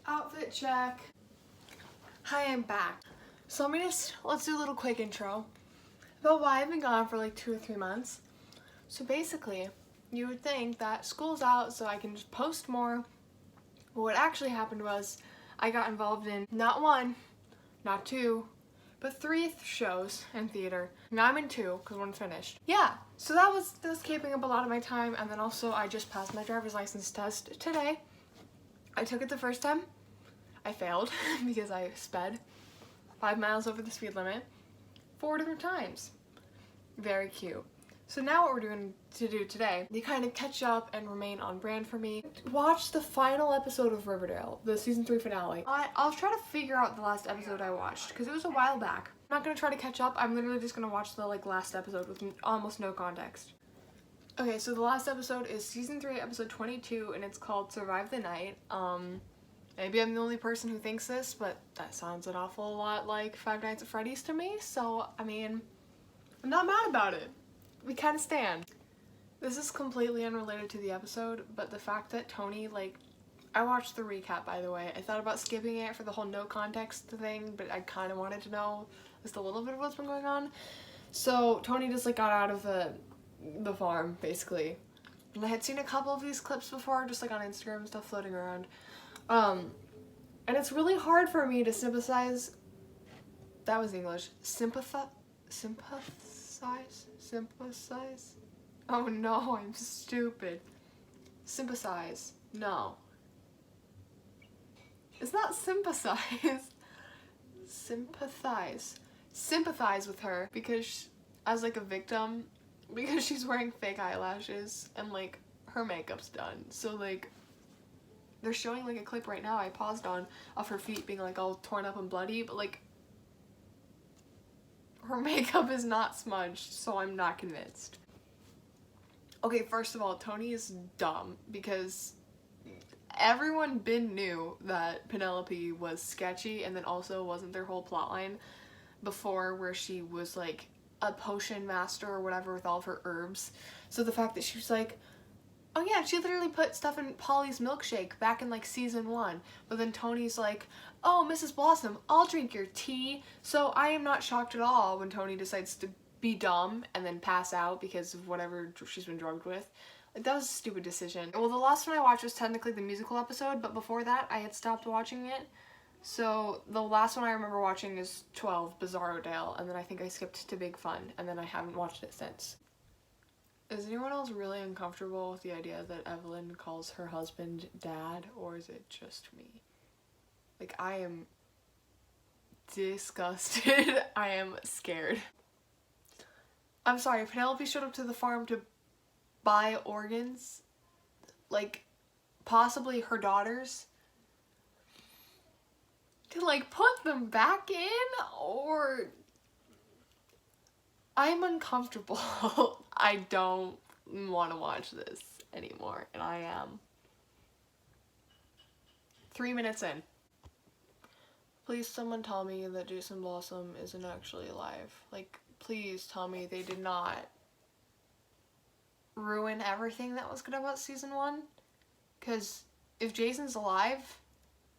Outfit check. Hi, I'm back. So let's do a little quick intro about why I've been gone for like 2 or 3 months. So basically, you would think that school's out so I can just post more, but what actually happened was I got involved in not 1, not 2, but 3 shows in theater. Now I'm in 2 because 1's finished. Yeah, so that was keeping up a lot of my time, and then also I just passed my driver's license test today. I took it the first time. I failed because I sped 5 miles over the speed limit 4 different times. Very cute. So now what we're doing today, to kind of catch up and remain on brand for me, watch the final episode of Riverdale, the season 3 finale. I'll try to figure out the last episode I watched because it was a while back. I'm not gonna try to catch up. I'm literally just gonna watch the last episode with almost no context. Okay, so the last episode is season 3, episode 22, and it's called Survive the Night. Maybe I'm the only person who thinks this, but that sounds an awful lot like Five Nights at Freddy's to me, so, I mean, I'm not mad about it. We kind of stand. This is completely unrelated to the episode, but the fact that Tony, I watched the recap, by the way. I thought about skipping it for the whole no context thing, but I kind of wanted to know just a little bit of what's been going on. So, Tony just, got out of the farm, basically. And I had seen a couple of these clips before, just, on Instagram and stuff floating around. And it's really hard for me to sympathize. That was English. Sympathize? Oh no, I'm stupid. Sympathize. No. It's not sympathize. Sympathize. Sympathize with her because as a victim, because she's wearing fake eyelashes and her makeup's done. So they're showing a clip right now I paused on of her feet being all torn up and bloody, but her makeup is not smudged, so I'm not convinced. Okay, first of all, Tony is dumb because everyone knew that Penelope was sketchy, and then also wasn't their whole plotline before where she was a potion master or whatever with all of her herbs. So the fact that she was oh yeah, she literally put stuff in Polly's milkshake back in season 1. But then Tony's oh, Mrs. Blossom, I'll drink your tea. So I am not shocked at all when Tony decides to be dumb and then pass out because of whatever she's been drugged with. That was a stupid decision. Well, the last one I watched was technically the musical episode, but before that I had stopped watching it. So the last one I remember watching is 12, Bizarrodale, and then I think I skipped to Big Fun, and then I haven't watched it since. Is anyone else really uncomfortable with the idea that Evelyn calls her husband dad, or is it just me? I am disgusted. I am scared. I'm sorry, Penelope showed up to the farm to buy organs? Possibly her daughters? To, put them back in? Or... I'm uncomfortable. I don't want to watch this anymore, and I am. 3 minutes in. Please someone tell me that Jason Blossom isn't actually alive. Please tell me they did not ruin everything that was good about season 1. Because if Jason's alive,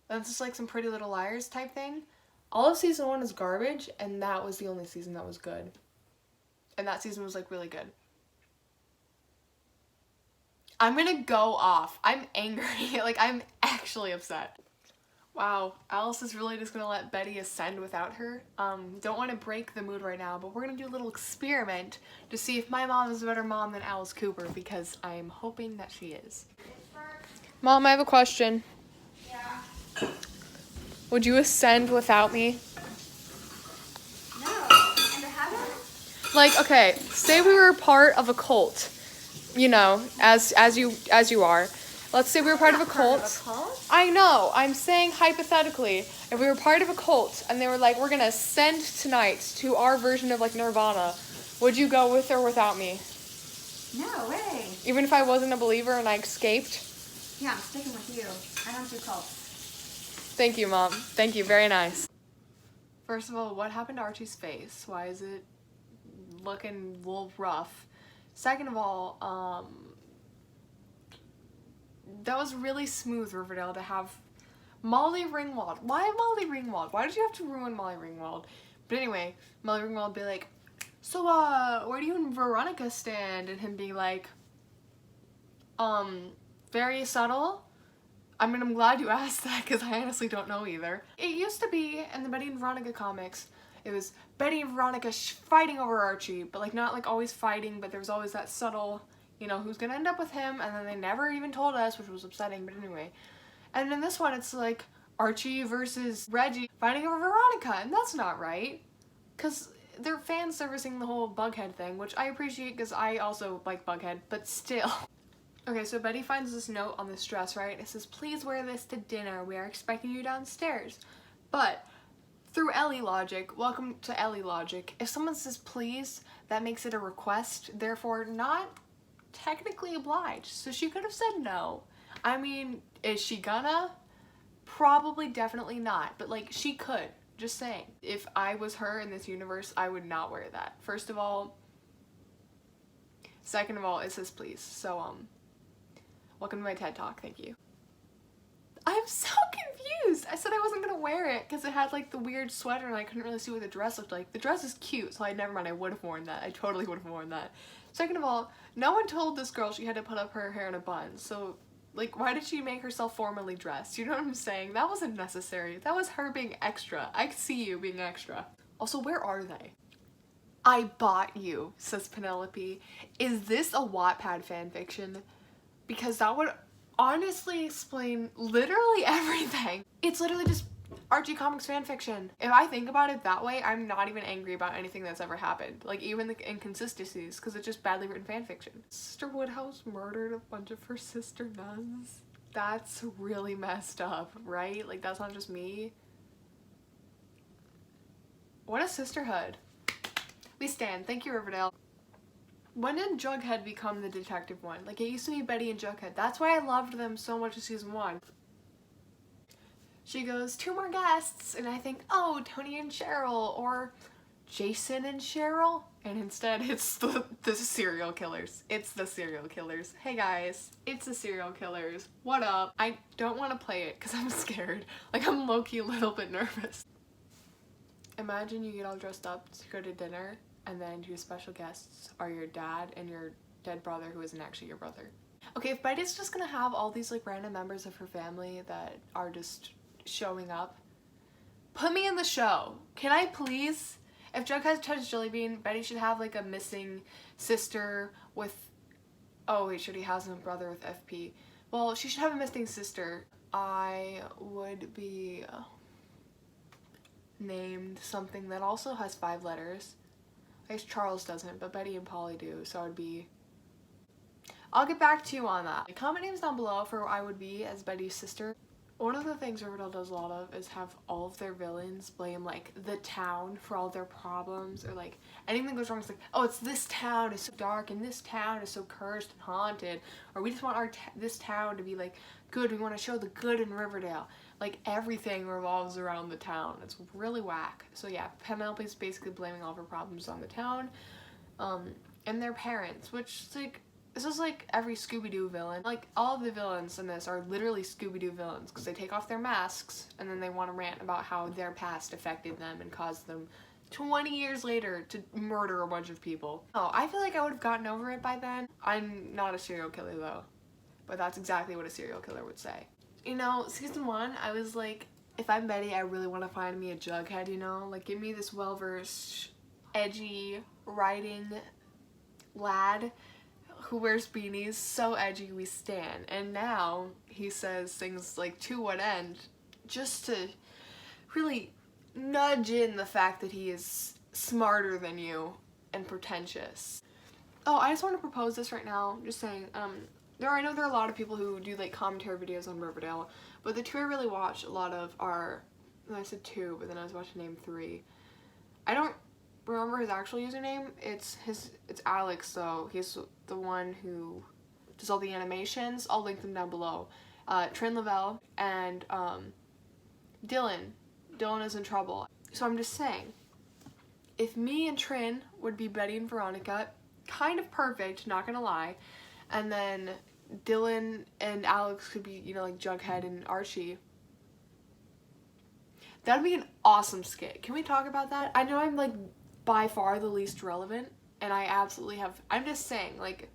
that's just some Pretty Little Liars type thing. All of season 1 is garbage, and that was the only season that was good. And that season was really good. I'm gonna go off. I'm angry. I'm actually upset. Wow, Alice is really just gonna let Betty ascend without her. Don't want to break the mood right now, but we're gonna do a little experiment to see if my mom is a better mom than Alice Cooper, because I'm hoping that she is. Mom, I have a question. Yeah. Would you ascend without me? Okay, say we were part of a cult, as you are. Let's say we were part of a cult. I know, I'm saying hypothetically, if we were part of a cult and they were we're gonna ascend tonight to our version of Nirvana, would you go with or without me? No way. Even if I wasn't a believer and I escaped? Yeah, I'm sticking with you. I don't do cults. Thank you, Mom. Thank you, very nice. First of all, what happened to Archie's face? Why is it looking a little rough? Second of all, that was really smooth, Riverdale, to have Molly Ringwald. Why Molly Ringwald? Why did you have to ruin Molly Ringwald? But anyway, Molly Ringwald would be like, so, where do you and Veronica stand? And him being like, very subtle. I mean, I'm glad you asked that because I honestly don't know either. It used to be in the Betty and Veronica comics, it was Betty and Veronica fighting over Archie, but like not like always fighting, but there was always that subtle, you know, who's gonna end up with him, and then they never even told us, which was upsetting, but anyway. And in this one, it's like Archie versus Reggie fighting over Veronica, and that's not right. Because they're fan servicing the whole Bughead thing, which I appreciate because I also like Bughead, but still. Okay, so Betty finds this note on this dress, right? It says, please wear this to dinner. We are expecting you downstairs. But through Ellie logic, welcome to Ellie logic, if someone says please, that makes it a request, therefore not technically obliged. So she could have said no. I mean, is she gonna? Probably, definitely not. But like, she could. Just saying. If I was her in this universe, I would not wear that. First of all. Second of all, it says please. So, welcome to my TED Talk. Thank you. I'm so confused. I said I wasn't gonna wear it because it had like the weird sweater and I couldn't really see what the dress looked like. The dress is cute, so never mind, I would have worn that. I totally would have worn that. Second of all, no one told this girl she had to put up her hair in a bun, so like, why did she make herself formally dressed? You know what I'm saying? That wasn't necessary. That was her being extra. I see you being extra. Also, where are they? I bought you, says Penelope. Is this a Wattpad fanfiction? Because that would honestly explain literally everything. It's literally just Archie Comics fanfiction. If I think about it that way, I'm not even angry about anything that's ever happened. Like, even the inconsistencies, because it's just badly written fanfiction. Sister Woodhouse murdered a bunch of her sister nuns. That's really messed up, right? Like, that's not just me. What a sisterhood. We stand. Thank you, Riverdale. When did Jughead become the detective one? Like, it used to be Betty and Jughead. That's why I loved them so much in season 1. She goes, 2 more guests, and I think, oh, Tony and Cheryl, or Jason and Cheryl, and instead it's the serial killers. It's the serial killers. Hey guys, it's the serial killers. What up? I don't want to play it because I'm scared. Like, I'm low-key a little bit nervous. Imagine you get all dressed up to go to dinner, and then your special guests are your dad and your dead brother who isn't actually your brother. Okay, if Betty's just gonna have all these like random members of her family that are just showing up, put me in the show. Can I please? If Jughead touched Jellybean, Betty should have like a missing sister with, oh wait, should he has a brother with FP? Well, she should have a missing sister. I would be named something that also has 5 letters. I guess Charles doesn't, but Betty and Polly do, so I'd be... I'll get back to you on that. Comment names down below for what I would be as Betty's sister. One of the things Riverdale does a lot of is have all of their villains blame like the town for all their problems, or like anything that goes wrong. It's like, oh, it's this town is so dark and this town is so cursed and haunted, or we just want this town to be like good. We want to show the good in Riverdale. Like, everything revolves around the town. It's really whack. So yeah, Penelope's basically blaming all of her problems on the town, and their parents, which is like, this is like every Scooby-Doo villain. Like, all of the villains in this are literally Scooby-Doo villains because they take off their masks and then they want to rant about how their past affected them and caused them 20 years later to murder a bunch of people. Oh, I feel like I would have gotten over it by then. I'm not a serial killer though, but that's exactly what a serial killer would say. You know, season 1, I was like, if I'm Betty, I really want to find me a Jughead, you know? Like, give me this well-versed, edgy, writing lad who wears beanies, so edgy we stan. And now he says things like, to what end? Just to really nudge in the fact that he is smarter than you and pretentious. Oh, I just want to propose this right now, just saying, I know there are a lot of people who do like commentary videos on Riverdale, but the 2 I really watch a lot of are, I said 2, but then I was watching name 3. I don't remember his actual username. It's Alex though. He's the one who does all the animations. I'll link them down below. Trin Lavelle and Dylan. Dylan is in trouble. So I'm just saying, if me and Trin would be Betty and Veronica, kind of perfect, not gonna lie, and then Dylan and Alex could be, you know, like Jughead and Archie, That'd be an awesome skit. Can we talk about that? I know I'm like by far the least relevant, and I absolutely have. I'm just saying, like,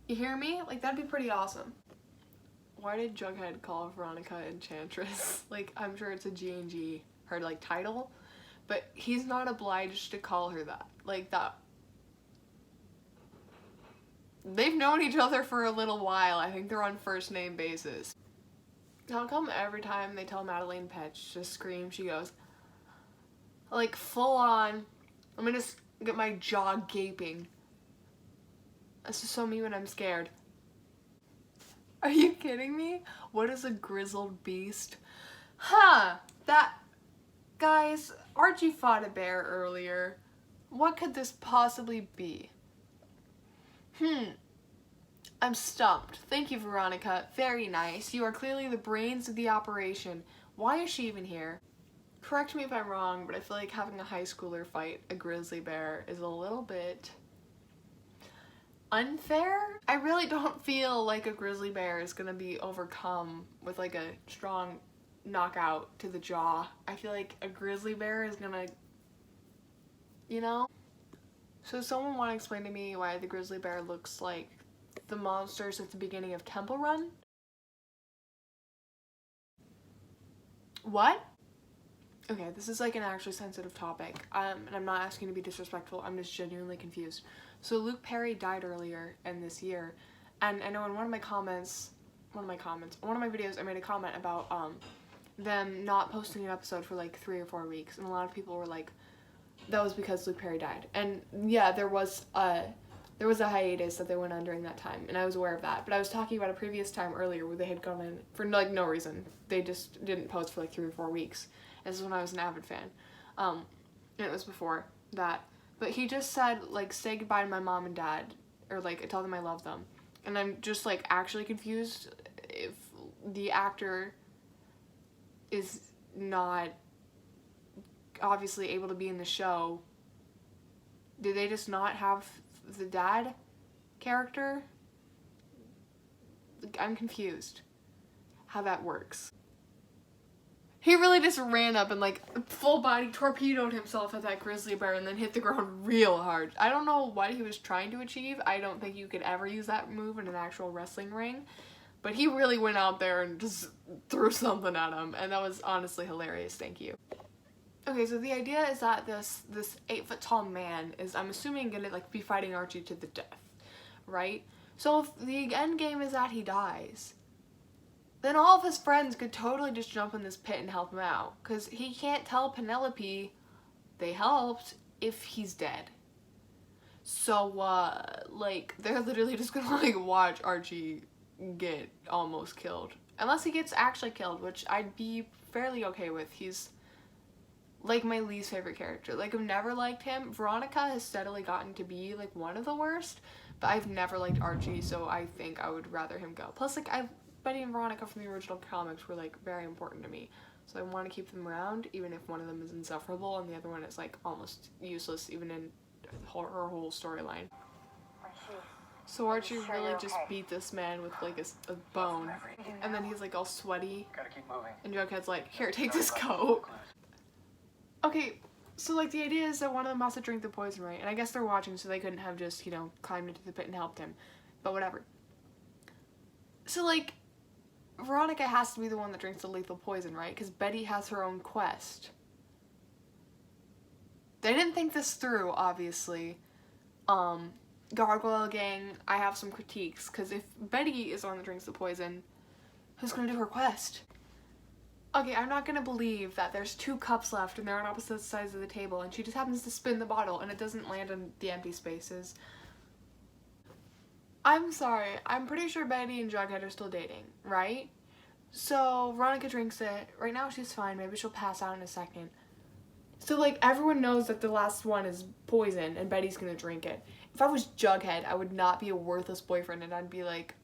you hear me? Like, that'd be pretty awesome. Why did Jughead call Veronica Enchantress? Like, I'm sure it's a G&G, her, like, title, but he's not obliged to call her that. Like, that. They've known each other for a little while. I think they're on first name basis. How come every time they tell Madeline Petch to scream, she goes, like, full on, I'm gonna just get my jaw gaping. That's just so me when I'm scared. Are you kidding me? What is a grizzled beast? Huh, that, guys, Archie fought a bear earlier. What could this possibly be? I'm stumped. Thank you, Veronica. Very nice. You are clearly the brains of the operation. Why is she even here? Correct me if I'm wrong, but I feel like having a high schooler fight a grizzly bear is a little bit unfair. I really don't feel like a grizzly bear is gonna be overcome with like a strong knockout to the jaw. I feel like a grizzly bear is gonna, you know? So someone want to explain to me why the grizzly bear looks like the monsters at the beginning of Temple Run? What? Okay, this is like an actually sensitive topic, and I'm not asking to be disrespectful, I'm just genuinely confused. So Luke Perry died earlier in this year, and I know in one of my videos I made a comment about them not posting an episode for like 3 or 4 weeks, and a lot of people were like, that was because Luke Perry died. And yeah, there was a hiatus that they went on during that time, and I was aware of that. But I was talking about a previous time earlier where they had gone in for like no reason. They just didn't post for like 3 or 4 weeks. And this is when I was an avid fan. And it was before that. But he just said, like, say goodbye to my mom and dad, or like tell them I love them. And I'm just like actually confused if the actor is not obviously able to be in the show. Did they just not have the dad character? I'm confused how that works. He really just ran up and like full body torpedoed himself at that grizzly bear and then hit the ground real hard. I don't know what he was trying to achieve. I don't think you could ever use that move in an actual wrestling ring. But he really went out there and just threw something at him, and that was honestly hilarious. Thank you. Okay, so the idea is that this 8-foot tall man is, I'm assuming, gonna like be fighting Archie to the death, right? So if the end game is that he dies, then all of his friends could totally just jump in this pit and help him out, because he can't tell Penelope they helped if he's dead. So like they're literally just gonna like watch Archie get almost killed, unless he gets actually killed, which I'd be fairly okay with. He's like my least favorite character. Like, I've never liked him. Veronica has steadily gotten to be like one of the worst, but I've never liked Archie, so I think I would rather him go. Plus, like, Betty and Veronica from the original comics were like very important to me, so I want to keep them around, even if one of them is insufferable and the other one is like almost useless, even in her whole storyline. So Archie really just beat this man with like a bone, and then he's like all sweaty, and Jughead's like, here, take this coat. Okay, so like the idea is that one of them has to drink the poison, right? And I guess they're watching, so they couldn't have just, you know, climbed into the pit and helped him, but whatever. So like, Veronica has to be the one that drinks the lethal poison, right? Because Betty has her own quest. They didn't think this through, obviously. Gargoyle Gang, I have some critiques, because if Betty is the one that drinks the poison, who's gonna do her quest? Okay, I'm not gonna believe that there's 2 cups left and they're on opposite sides of the table and she just happens to spin the bottle and it doesn't land in the empty spaces. I'm sorry, I'm pretty sure Betty and Jughead are still dating, right? So Veronica drinks it. Right now she's fine, maybe she'll pass out in a second. So like, everyone knows that the last one is poison and Betty's gonna drink it. If I was Jughead, I would not be a worthless boyfriend and I'd be like,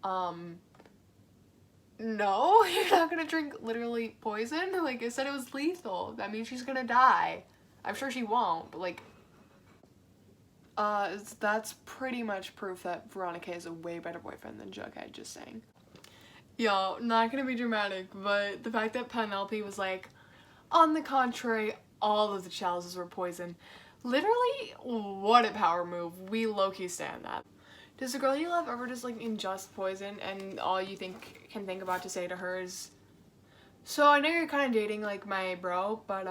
no, you're not gonna drink literally poison? Like, I said it was lethal. That means she's gonna die. I'm sure she won't, but like, that's pretty much proof that Veronica is a way better boyfriend than Jughead, just saying. Yo, not gonna be dramatic, but the fact that Penelope was like, On the contrary, all of the chalices were poisoned. Literally, what a power move. We low-key stand that. Does the girl you love ever just like ingest poison and all you can think about to say to her is, so I know you're kind of dating like my bro, but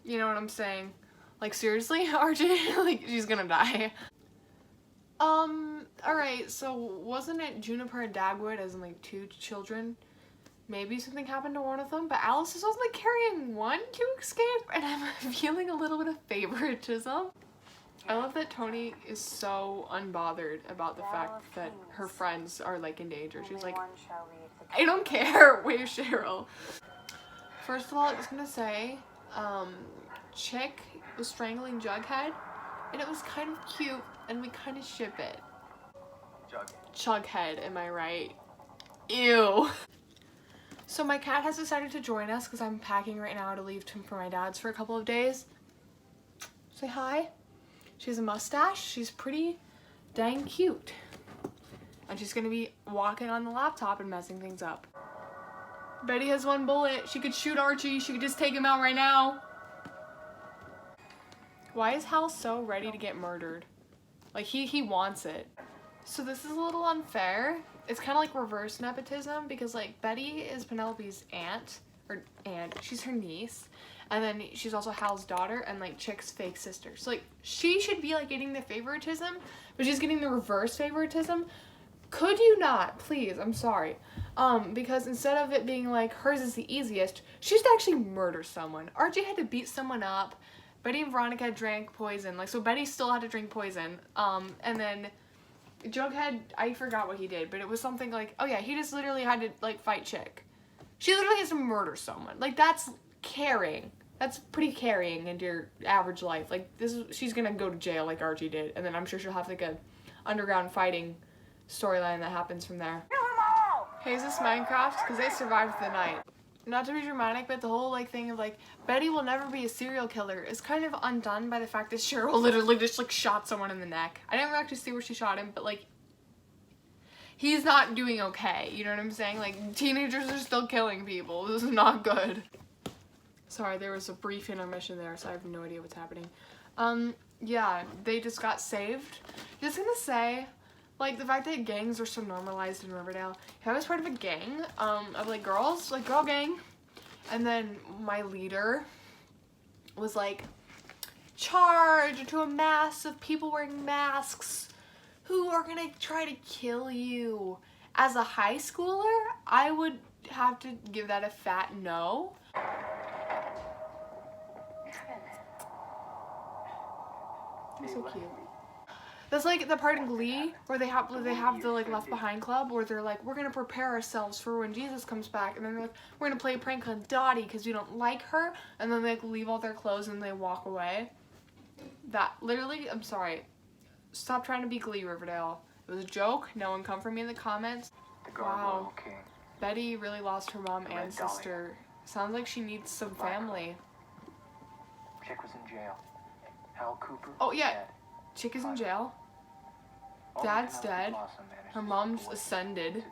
you know what I'm saying? Like seriously, RJ? Like she's gonna die. Alright, so wasn't it Juniper and Dagwood as in like 2 children? Maybe something happened to one of them, but Alice is only carrying one to escape, and I'm feeling a little bit of favoritism. I love that Tony is so unbothered about the fact that her friends are like in danger. She's like, I don't care, where's Cheryl? First of all, I was gonna say, Chick was strangling Jughead, and it was kind of cute, and we kind of ship it. Jughead, am I right? Ew. So my cat has decided to join us because I'm packing right now to leave for my dad's for a couple of days. Say hi. She has a mustache. She's pretty dang cute. And she's gonna be walking on the laptop and messing things up. Betty has 1 bullet. She could shoot Archie. She could just take him out right now. Why is Hal so ready to get murdered? Like he wants it. So this is a little unfair. It's kind of like reverse nepotism because like Betty is Penelope's aunt, she's her niece, and then she's also Hal's daughter and like Chick's fake sister. So like she should be like getting the favoritism, but she's getting the reverse favoritism. Could you not, please? I'm sorry. Because instead of it being like hers is the easiest, she just actually murder someone. Archie had to beat someone up. Betty and Veronica drank poison. Like so Betty still had to drink poison. And then Jughead, I forgot what he did, but it was something like, oh yeah, he just literally had to like fight Chick. She literally has to murder someone. Like that's caring. That's pretty carrying into your average life. Like she's gonna go to jail like Archie did, and then I'm sure she'll have like a underground fighting storyline that happens from there. Hey, is this Minecraft? Because they survived the night. Not to be dramatic, but the whole like thing of like Betty will never be a serial killer is kind of undone by the fact that Cheryl literally just like shot someone in the neck. I didn't actually see where she shot him, but like he's not doing okay. You know what I'm saying? Like teenagers are still killing people. This is not good. Sorry, there was a brief intermission there, so I have no idea what's happening. Yeah, they just got saved. Just gonna say, like, the fact that gangs are so normalized in Riverdale. If I was part of a gang, of, like, girls, like, girl gang, and then my leader was, like, charge to a mass of people wearing masks who are gonna try to kill you. As a high schooler, I would have to give that a fat no. He's so cute. That's like the part in Glee where they have the like Left Behind Club where they're like, we're gonna prepare ourselves for when Jesus comes back, and then they're like, we're gonna play a prank on Dottie because we don't like her, and then they like leave all their clothes and they walk away. That literally, I'm sorry. Stop trying to be Glee, Riverdale. It was a joke. No one come for me in the comments. Wow. Betty really lost her mom and sister. Sounds like she needs some family. Chick was in jail. Hal Cooper. Oh yeah, Chick is in jail. Dad's dead. Her mom's ascended.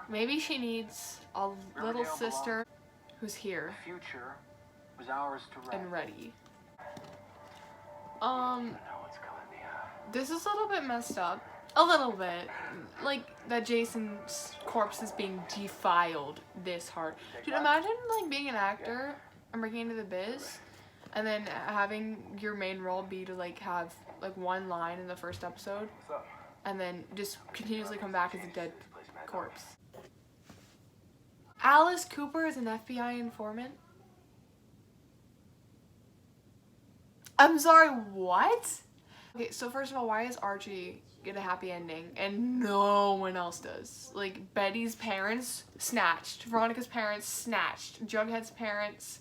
Maybe she needs a little sister who's here The future was ours to and ready. This This is a little bit messed up. A little bit. Like, that Jason's corpse is being defiled this hard. Dude, imagine, like, being an actor and breaking into the biz, and then having your main role be to, like, have, like, one line in the first episode, and then just continuously come back as a dead corpse. Alice Cooper is an FBI informant? I'm sorry, what? Okay, so first of all, why does Archie get a happy ending and no one else does? Like, Betty's parents snatched, Veronica's parents snatched, Jughead's parents,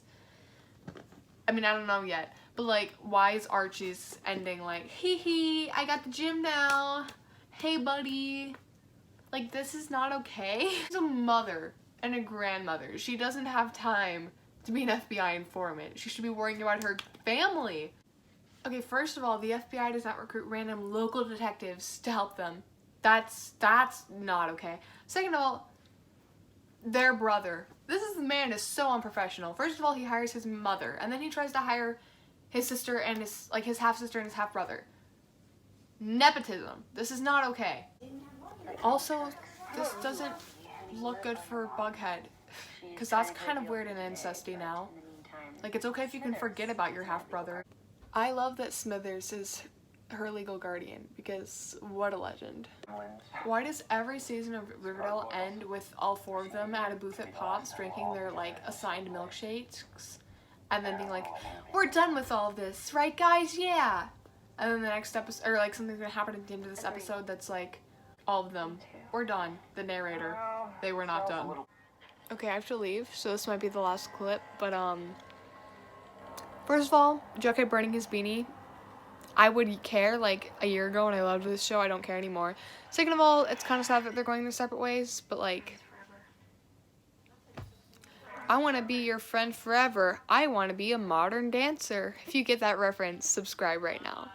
I mean, I don't know yet, but like, why is Archie's ending like, hee hee, I got the gym now, hey buddy? Like, this is not okay. She's a mother and a grandmother. She doesn't have time to be an FBI informant. She should be worrying about her family. Okay, first of all, the FBI does not recruit random local detectives to help them. That's not okay. Second of all, their brother. This This man is so unprofessional. First of all, he hires his mother, and then he tries to hire his sister and his half-sister and his half-brother. Nepotism. This is not okay. Also, this doesn't look good for Bughead, because that's kind of weird and incesty now. Like, it's okay if you can forget about your half-brother. I love that Smithers is her legal guardian, because what a legend. Why does every season of Riverdale end with all 4 of them at a booth at Pops drinking their, like, assigned milkshakes, and then being like, we're done with all this, right guys? Yeah! And then the next episode, or like something's gonna happen at the end of this episode that's like, all of them, we're done. The narrator, they were not done. Okay, I have to leave, so this might be the last clip, but first of all, Jughead burning his beanie, I would care like a year ago when I loved this show. I don't care anymore. Second of all, it's kind of sad that they're going their separate ways, but like, I want to be your friend forever. I want to be a modern dancer. If you get that reference, subscribe right now.